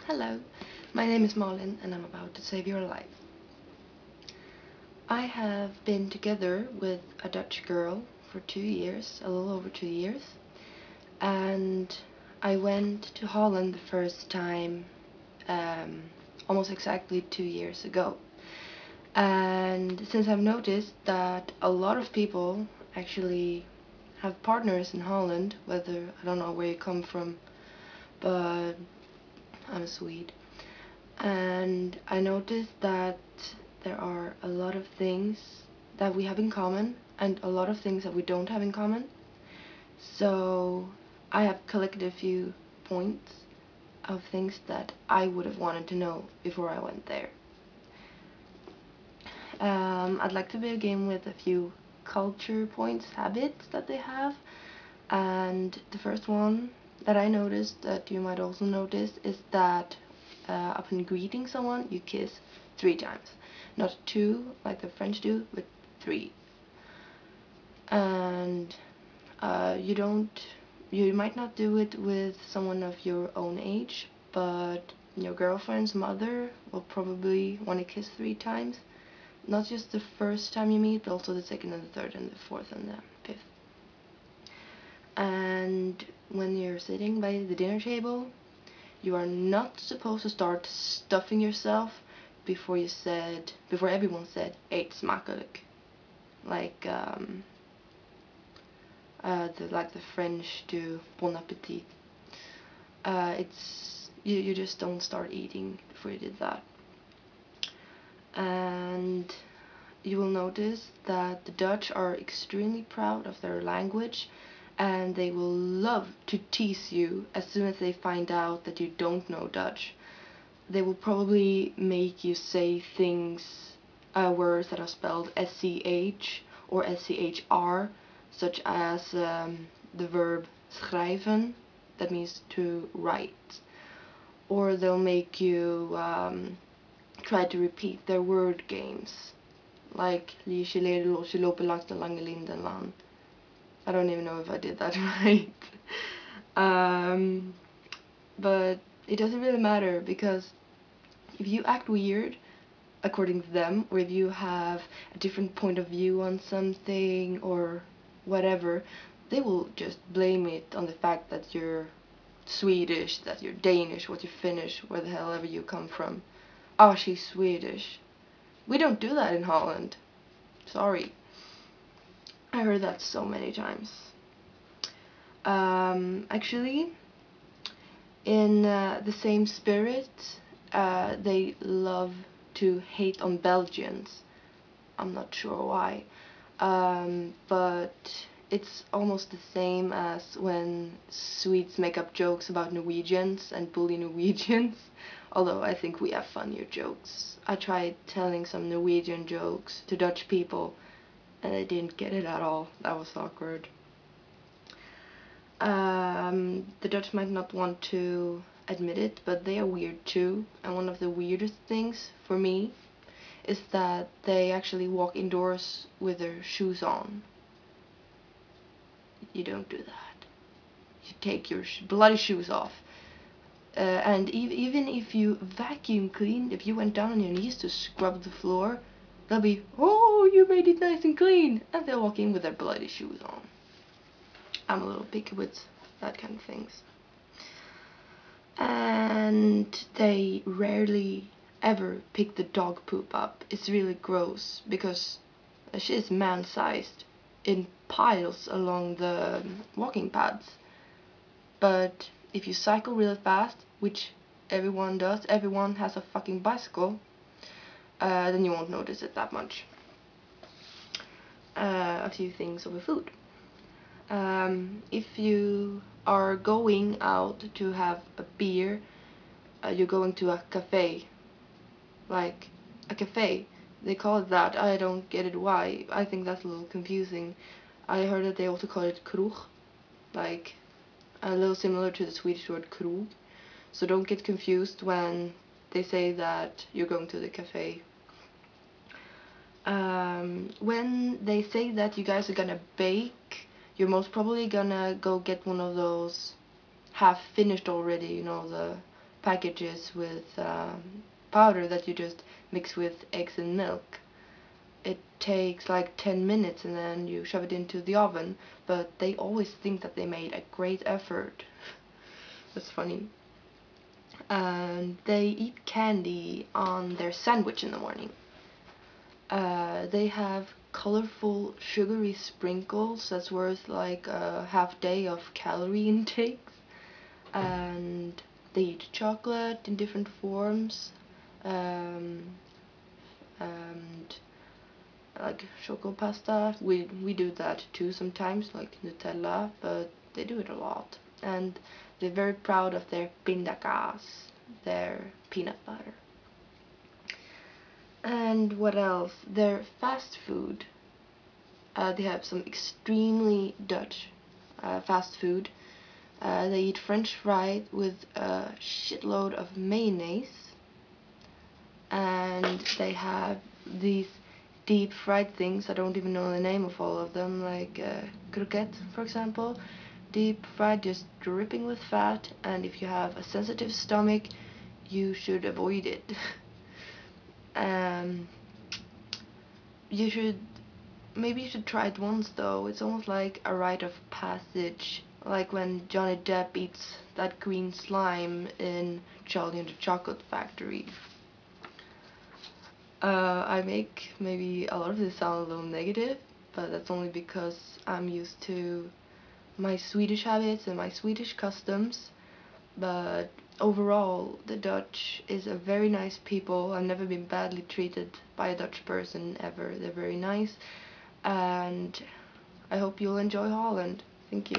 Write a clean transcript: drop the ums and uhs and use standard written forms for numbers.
Hello, my name is Malin and I'm about to save your life. I have been together with a Dutch girl for 2 years, a little over 2 years, and I went to Holland the first time almost exactly 2 years ago. And since I've noticed that a lot of people actually have partners in Holland, whether I don't know where you come from, but I'm a Swede. And I noticed that there are a lot of things that we have in common and a lot of things that we don't have in common. So I have collected a few points of things that I would have wanted to know before I went there. I'd like to begin with a few culture points, habits that they have. And the first one that I noticed, that you might also notice, is that upon greeting someone, you kiss 3 times. Not two, like the French do, but 3. And you might not do it with someone of your own age, but your girlfriend's mother will probably want to kiss 3 times. Not just the first time you meet, but also the second and the third and the fourth and the fifth. And when you're sitting by the dinner table, you are not supposed to start stuffing yourself before everyone said eet smakelijk. Like the French do bon appetit. It's you just don't start eating before you did that. And you will notice that the Dutch are extremely proud of their language, and they will love to tease you as soon as they find out that you don't know Dutch. They will probably make you say things, words that are spelled SCH or SCHR, such as the verb schrijven, that means to write. Or they'll make you try to repeat their word games, like Liesje leren losje lopen langs de lange lindenlaan. I don't even know if I did that right. But it doesn't really matter, because if you act weird according to them, or if you have a different point of view on something or whatever, they will just blame it on the fact that you're Swedish, that you're Danish, what you're Finnish, where the hell ever you come from. Oh, she's Swedish. We don't do that in Holland. Sorry. I heard that so many times. Actually, in the same spirit, they love to hate on Belgians. I'm not sure why. But it's almost the same as when Swedes make up jokes about Norwegians and bully Norwegians. Although I think we have funnier jokes. I tried telling some Norwegian jokes to Dutch people and they didn't get it at all. That was awkward. The Dutch might not want to admit it, but they are weird too. And one of the weirdest things for me is that they actually walk indoors with their shoes on. You don't do that. You take your bloody shoes off. And even if you vacuum clean, if you went down on your knees to scrub the floor, they'll be, oh, you made it nice and clean. And they'll walk in with their bloody shoes on. I'm a little picky with that kind of things. And they rarely ever pick the dog poop up. It's really gross, because she is man-sized in piles along the walking paths. But if you cycle really fast, which everyone does, everyone has a fucking bicycle, then you won't notice it that much. A few things over food. If you are going out to have a beer, you're going to a cafe. Like, a cafe. They call it that. I don't get it why. I think that's a little confusing. I heard that they also call it kroeg. Like, a little similar to the Swedish word krog. So don't get confused when they say that you're going to the cafe. When they say that you guys are gonna bake, you're most probably gonna go get one of those half finished already, you know, packages with powder that you just mix with eggs and milk. It takes like 10 minutes and then you shove it into the oven, but they always think that they made a great effort. That's funny. And they eat candy on their sandwich in the morning. They have colorful sugary sprinkles that's worth like a half day of calorie intakes. And they eat chocolate in different forms. Um, and like choco pasta. We do that too sometimes, like Nutella, but they do it a lot. And they're very proud of their pindakaas, their peanut butter. And what else? Their fast food. They have some extremely Dutch fast food. They eat French fries with a shitload of mayonnaise, and they have these deep fried things. I don't even know the name of all of them, like croquette, for example. Deep fried, just dripping with fat, and if you have a sensitive stomach, you should avoid it. um, you should Maybe you should try it once though. It's almost like a rite of passage, like when Johnny Depp eats that green slime in Charlie and the Chocolate Factory. I make maybe a lot of this sound a little negative, but that's only because I'm used to my Swedish habits and my Swedish customs. But overall, the Dutch is a very nice people. I've never been badly treated by a Dutch person ever. They're very nice, and I hope you'll enjoy Holland. Thank you.